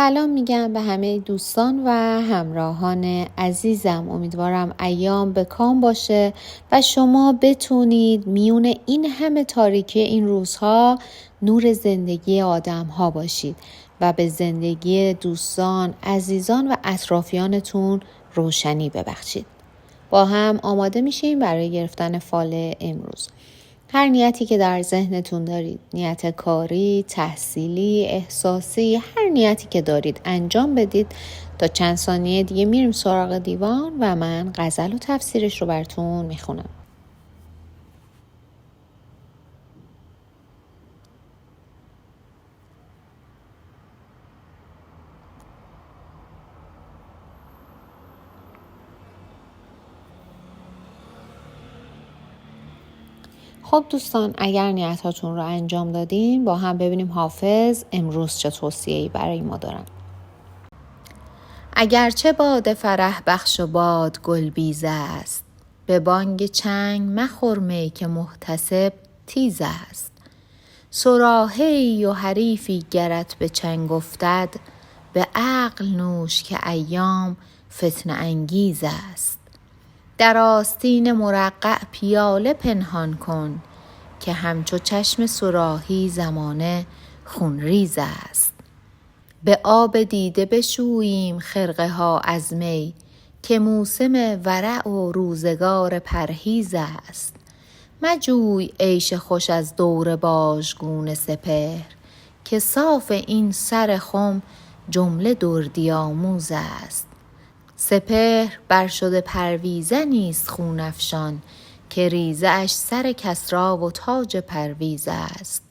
سلام میگم به همه دوستان و همراهان عزیزم. امیدوارم ایام به کام باشه و شما بتونید میون این همه تاریکی این روزها نور زندگی آدم ها باشید و به زندگی دوستان، عزیزان و اطرافیانتون روشنی ببخشید. با هم آماده میشیم برای گرفتن فال امروز. هر نیتی که در ذهنتون دارید، نیت کاری، تحصیلی، احساسی، هر نیتی که دارید انجام بدید. تا چند ثانیه دیگه میریم سراغ دیوان و من غزل و تفسیرش رو براتون میخونم. خب دوستان، اگر نیتاتون رو انجام دادین با هم ببینیم حافظ امروز چه توصیه‌ای برای ما دارن. اگرچه باد فرح بخش و باد گلبیز است، به بانگ چنگ مخور می که محتسب تیز است. صراحی و حریفی گرت به چنگ افتد، به عقل نوش که ایام فتنه انگیز است. در آستین مرقع پیاله پنهان کن، که همچو چشم صراحی زمانه خونریز است. به آب دیده بشوییم خرقه ها از می، که موسم ورع و روزگار پرهیز است. مجوی عیش خوش از دور باژگون سپهر، که صاف این سر خم جمله دردی آموز است. سپهر بر شده پرویزنی است خون افشان، که ریزه اش سر کسری و تاج پرویز است.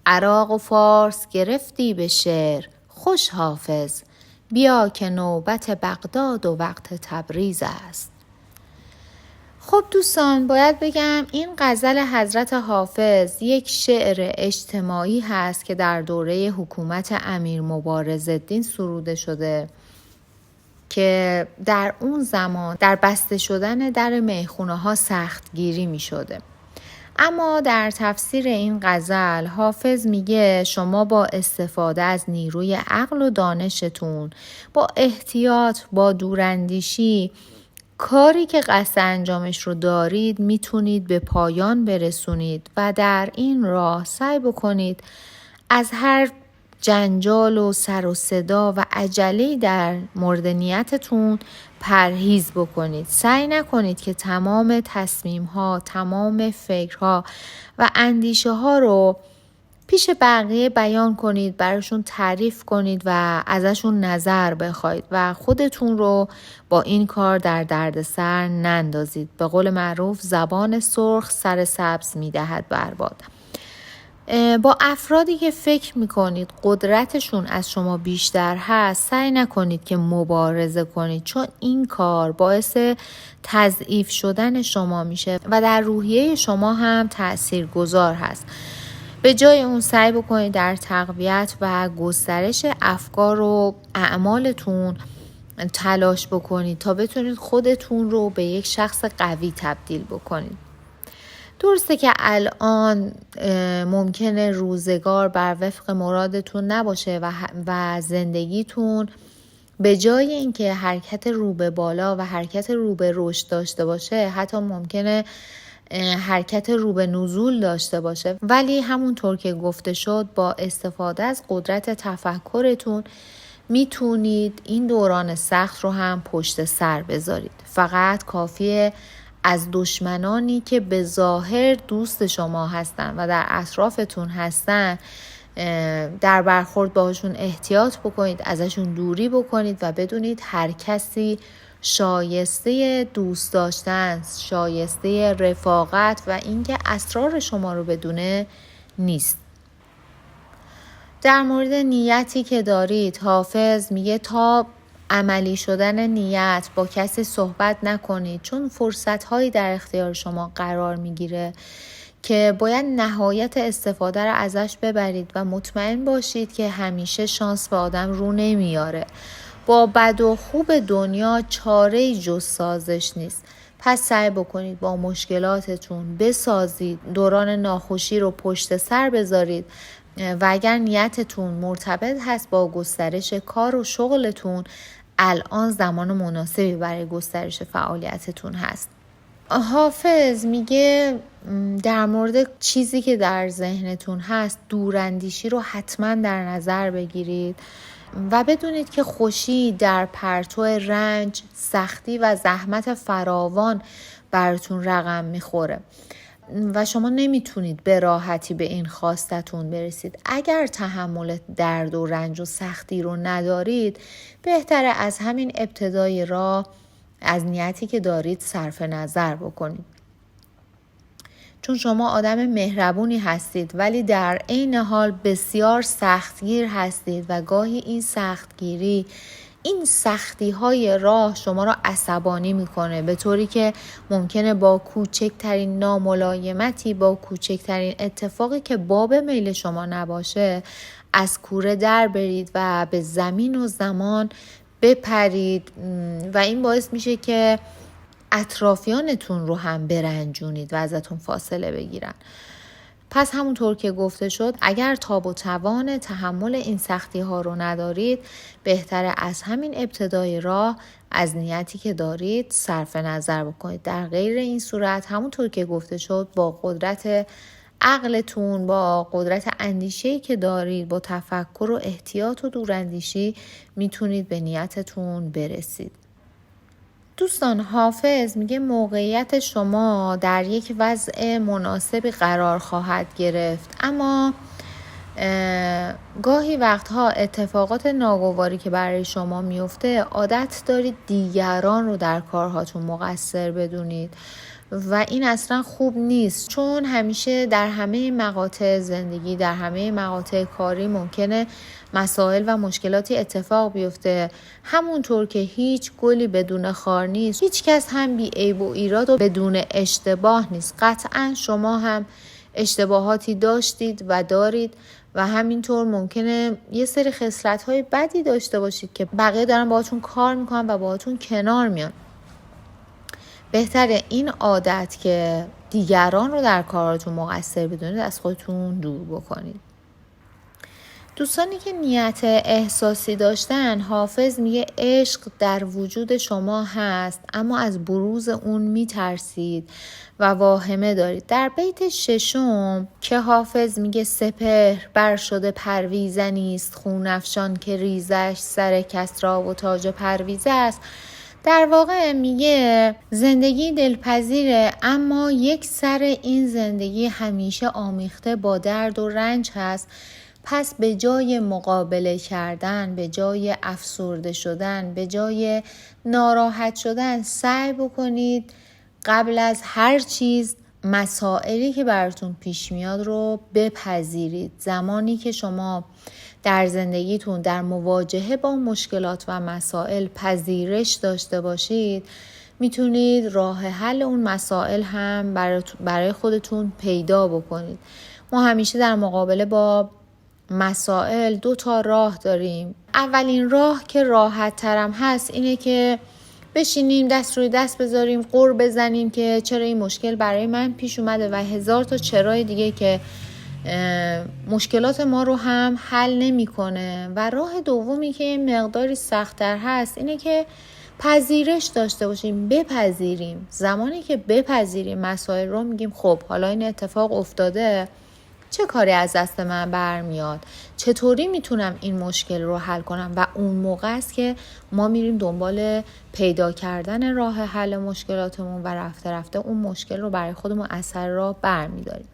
عراق و فارس گرفتی به شعر خوش حافظ، بیا که نوبت بغداد و وقت تبریز است. خب دوستان، باید بگم این غزل حضرت حافظ یک شعر اجتماعی هست که در دوره حکومت امیر مبارزالدین سروده شده، که در اون زمان در بسته شدن در میخونه ها سخت گیری می شده. اما در تفسیر این غزل حافظ میگه شما با استفاده از نیروی عقل و دانشتون، با احتیاط، با دوراندیشی، کاری که قصد انجامش رو دارید میتونید به پایان برسونید و در این راه سعی بکنید از هر جنجال و سر و صدا و عجله در مورد نیتتون پرهیز بکنید. سعی نکنید که تمام تصمیم ها، تمام فکرها و اندیشه ها رو پیش بقیه بیان کنید، براشون تعریف کنید و ازشون نظر بخواید و خودتون رو با این کار در دردسر نندازید. به قول معروف زبان سرخ سر سبز میدهد برباد. با افرادی که فکر میکنید قدرتشون از شما بیشتر هست سعی نکنید که مبارزه کنید، چون این کار باعث تضعیف شدن شما میشه و در روحیه شما هم تأثیر گذار هست. به جای اون سعی بکنید در تقویت و گسترش افکار و اعمالتون تلاش بکنید تا بتونید خودتون رو به یک شخص قوی تبدیل بکنید. درسته که الان ممکنه روزگار بر وفق مرادتون نباشه و زندگیتون به جای اینکه حرکت رو به بالا و حرکت رو به رشد داشته باشه، حتی ممکنه حرکت رو به نزول داشته باشه، ولی همونطور که گفته شد با استفاده از قدرت تفکرتون میتونید این دوران سخت رو هم پشت سر بذارید. فقط کافیه از دشمنانی که به ظاهر دوست شما هستن و در اطرافتون هستن در برخورد باهاشون احتیاط بکنید، ازشون دوری بکنید و بدونید هر کسی شایسته دوست داشتن، شایسته رفاقت و اینکه اسرار شما رو بدونه نیست. در مورد نیتی که دارید حافظ میگه تا عملی شدن نیت با کسی صحبت نکنید، چون فرصت‌هایی در اختیار شما قرار میگیره که باید نهایت استفاده رو ازش ببرید و مطمئن باشید که همیشه شانس به آدم رو نمیاره. با بد و خوب دنیا چاره‌ای جز سازش نیست. پس سعی بکنید با مشکلاتتون بسازید، دوران ناخوشی رو پشت سر بذارید و اگر نیتتون مرتبط هست با گسترش کار و شغلتون، الان زمان مناسبی برای گسترش فعالیتتون هست. حافظ میگه در مورد چیزی که در ذهنتون هست دوراندیشی رو حتما در نظر بگیرید و بدونید که خوشی در پرتو رنج، سختی و زحمت فراوان براتون رقم میخوره و شما نمیتونید به راحتی به این خواستتون برسید. اگر تحمل درد و رنج و سختی رو ندارید، بهتره از همین ابتدای راه از نیتی که دارید صرف نظر بکنید. چون شما آدم مهربونی هستید ولی در عین حال بسیار سختگیر هستید و گاهی این سختگیری، این سختی های راه شما را عصبانی میکنه، به طوری که ممکنه با کوچکترین ناملایمتی، با کوچکترین اتفاقی که باب میل شما نباشه از کوره در برید و به زمین و زمان بپرید و این باعث میشه که اطرافیانتون رو هم برنجونید و ازتون فاصله بگیرن. پس همونطور که گفته شد، اگر تاب و توان تحمل این سختی ها رو ندارید، بهتره از همین ابتدای راه از نیتی که دارید صرف نظر بکنید. در غیر این صورت همونطور که گفته شد، با قدرت عقلتون، با قدرت اندیشه‌ای که دارید، با تفکر و احتیاط و دوراندیشی میتونید به نیتتون برسید. دوستان، حافظ میگه موقعیت شما در یک وضع مناسبی قرار خواهد گرفت، اما گاهی وقتها اتفاقات ناگواری که برای شما میفته، عادت دارید دیگران رو در کارهاتون مقصر بدونید و این اصلا خوب نیست، چون همیشه در همه مقاطع زندگی، در همه مقاطع کاری ممکنه مسائل و مشکلاتی اتفاق بیفته. همونطور که هیچ گلی بدون خار نیست، هیچ کس هم بی عیب و ایراد و بدون اشتباه نیست. قطعا شما هم اشتباهاتی داشتید و دارید و همینطور ممکنه یه سری خصلت‌های بدی داشته باشید که بقیه دارن باهاتون کار میکنن و باهاتون کنار میان. بهتره این عادت که دیگران رو در کاراتون مقصر بدونید از خودتون دور بکنید. دوستانی که نیت احساسی داشتن، حافظ میگه عشق در وجود شما هست، اما از بروز اون میترسید و واهمه دارید. در بیت 6 که حافظ میگه سپهر بر شده پرویزنی است، خون افشان که ریزش سر کسری و تاج پرویزه است، در واقع میگه زندگی دلپذیره، اما یک سر این زندگی همیشه آمیخته با درد و رنج هست. پس به جای مقابله کردن، به جای افسرده شدن، به جای ناراحت شدن، سعی بکنید قبل از هر چیز مسائلی که براتون پیش میاد رو بپذیرید. زمانی که شما در زندگیتون در مواجهه با مشکلات و مسائل پذیرش داشته باشید، میتونید راه حل اون مسائل هم برای خودتون پیدا بکنید. ما همیشه در مقابله با مسائل 2 راه داریم. اولین راه که راحت ترم هست اینه که بشینیم دست روی دست بذاریم، غر بزنیم که چرا این مشکل برای من پیش اومده و 1000 تا چرای دیگه که مشکلات ما رو هم حل نمی‌کنه. و راه دومی که مقداری سخت‌تر هست اینه که پذیرش داشته باشیم، بپذیریم. زمانی که بپذیریم مسائل رو، میگیم خب حالا این اتفاق افتاده، چه کاری از دست من برمیاد، چطوری میتونم این مشکل رو حل کنم. و اون موقع است که ما میریم دنبال پیدا کردن راه حل مشکلاتمون و رفته رفته اون مشکل رو برای خودمون اثر راه برمیداریم.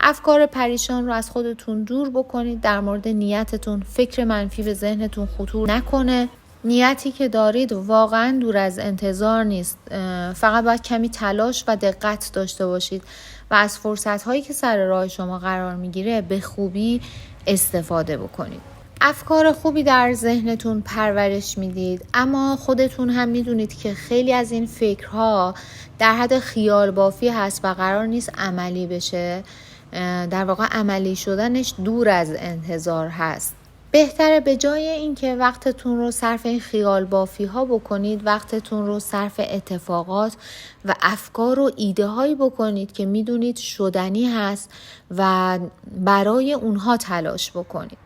افکار پریشان رو از خودتون دور بکنید. در مورد نیتتون فکر منفی به ذهنتون خطور نکنه. نیتی که دارید واقعا دور از انتظار نیست، فقط باید کمی تلاش و دقت داشته باشید و از فرصت‌هایی که سر راه شما قرار میگیره به خوبی استفاده بکنید. افکار خوبی در ذهنتون پرورش میدید، اما خودتون هم میدونید که خیلی از این فکرها در حد خیال بافی هست و قرار نیست عملی بشه. در واقع عملی شدنش دور از انتظار هست. بهتره به جای اینکه وقتتون رو صرف این خیال بافی ها بکنید، وقتتون رو صرف اتفاقات و افکار و ایده هایی بکنید که میدونید شدنی هست و برای اونها تلاش بکنید.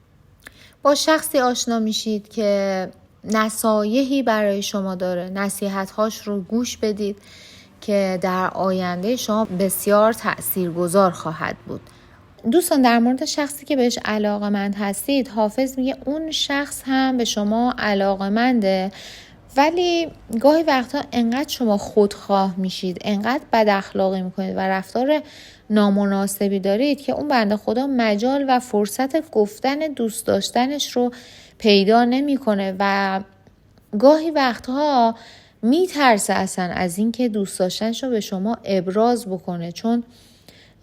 با شخصی آشنا میشید که نصایحی برای شما داره، نصیحت‌هاش رو گوش بدید که در آینده شما بسیار تأثیرگذار خواهد بود. دوستان، در مورد شخصی که بهش علاقه‌مند هستید، حافظ میگه اون شخص هم به شما علاقه‌منده، ولی گاهی وقتا انقدر شما خودخواه میشید، انقدر بد اخلاقی میکنید و رفتار نامناسبی دارید که اون بنده خدا مجال و فرصت گفتن دوست داشتنش رو پیدا نمیکنه و گاهی وقتها میترسه اصلا از اینکه دوست داشتنش رو به شما ابراز بکنه، چون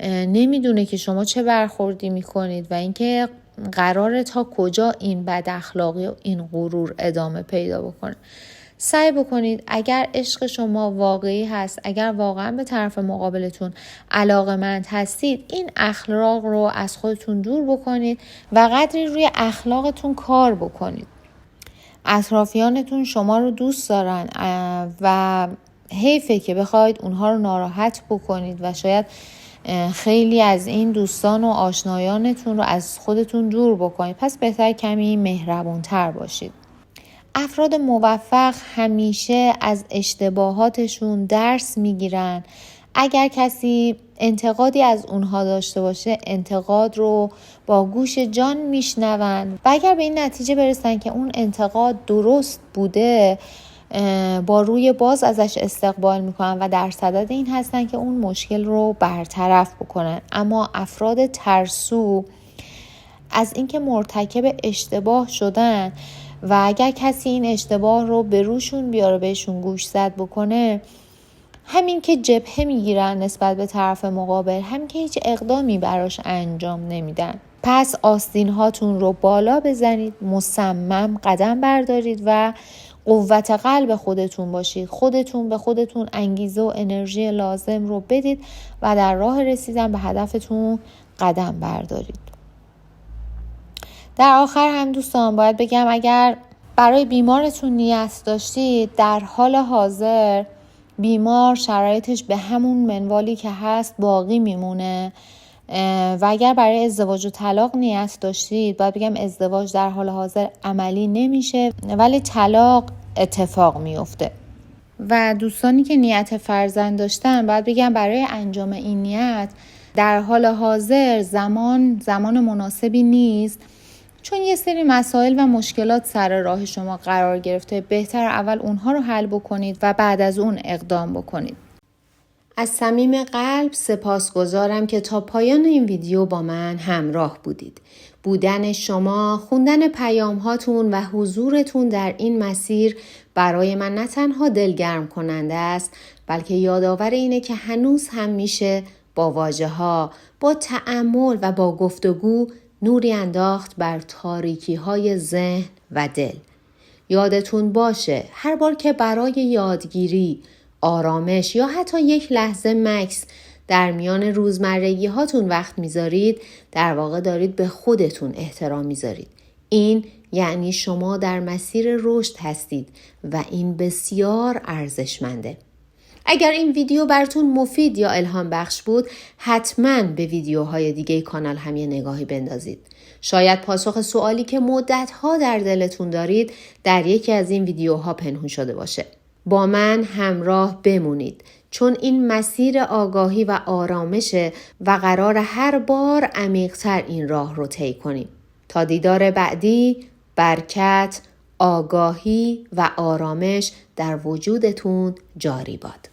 نمیدونه که شما چه برخوردی میکنید و اینکه قراره تا کجا این بد اخلاقی و این غرور ادامه پیدا بکنه. سعی بکنید اگر عشق شما واقعی هست، اگر واقعا به طرف مقابلتون علاقه‌مند هستید، این اخلاق رو از خودتون دور بکنید و قدری روی اخلاقتون کار بکنید. اطرافیانتون شما رو دوست دارن و حیفه که بخواید اونها رو ناراحت بکنید و شاید خیلی از این دوستان و آشنایانتون رو از خودتون دور بکنید. پس بهتر کمی مهربونتر باشید. افراد موفق همیشه از اشتباهاتشون درس میگیرن. اگر کسی انتقادی از اونها داشته باشه، انتقاد رو با گوش جان میشنون و اگر به این نتیجه برسن که اون انتقاد درست بوده، با روی باز ازش استقبال میکنن و در صدد این هستن که اون مشکل رو برطرف بکنن. اما افراد ترسو از اینکه مرتکب اشتباه شدن و اگر کسی این اشتباه رو به روشون بیاره، بهشون گوش زد بکنه، همین که جبهه میگیرن نسبت به طرف مقابل، همین که هیچ اقدامی براش انجام نمیدن. پس آستین هاتون رو بالا بزنید، مصمم قدم بردارید و قوت قلب خودتون باشید. خودتون به خودتون انگیزه و انرژی لازم رو بدید و در راه رسیدن به هدفتون قدم بردارید. در آخر هم دوستان باید بگم اگر برای بیمارتون نیت داشتید، در حال حاضر بیمار شرایطش به همون منوالی که هست باقی میمونه و اگر برای ازدواج و طلاق نیت داشتید، باید بگم ازدواج در حال حاضر عملی نمیشه ولی طلاق اتفاق میفته. و دوستانی که نیت فرزند داشتن، باید بگم برای انجام این نیت در حال حاضر زمان مناسبی نیست، چون یه سری مسائل و مشکلات سر راه شما قرار گرفته. بهتر اول اونها رو حل بکنید و بعد از اون اقدام بکنید. از صمیم قلب سپاسگزارم که تا پایان این ویدیو با من همراه بودید. بودن شما، خوندن پیام هاتون و حضورتون در این مسیر برای من نه تنها دلگرم کننده است، بلکه یادآور اینه که هنوز هم میشه با واژه ها، با تأمل و با گفتگو نوری انداخت بر تاریکی های ذهن و دل. یادتون باشه هر بار که برای یادگیری، آرامش یا حتی یک لحظه مکث در میان روزمرگی هاتون وقت میذارید، در واقع دارید به خودتون احترام میذارید. این یعنی شما در مسیر رشد هستید و این بسیار ارزشمنده. اگر این ویدیو براتون مفید یا الهام بخش بود، حتما به ویدیوهای دیگه کانال هم یه نگاهی بندازید. شاید پاسخ سوالی که مدت‌ها در دلتون دارید در یکی از این ویدیوها پنهون شده باشه. با من همراه بمونید، چون این مسیر آگاهی و آرامشه و قرار هر بار عمیق‌تر این راه رو طی کنیم. تا دیدار بعدی، برکت، آگاهی و آرامش در وجودتون جاری باد.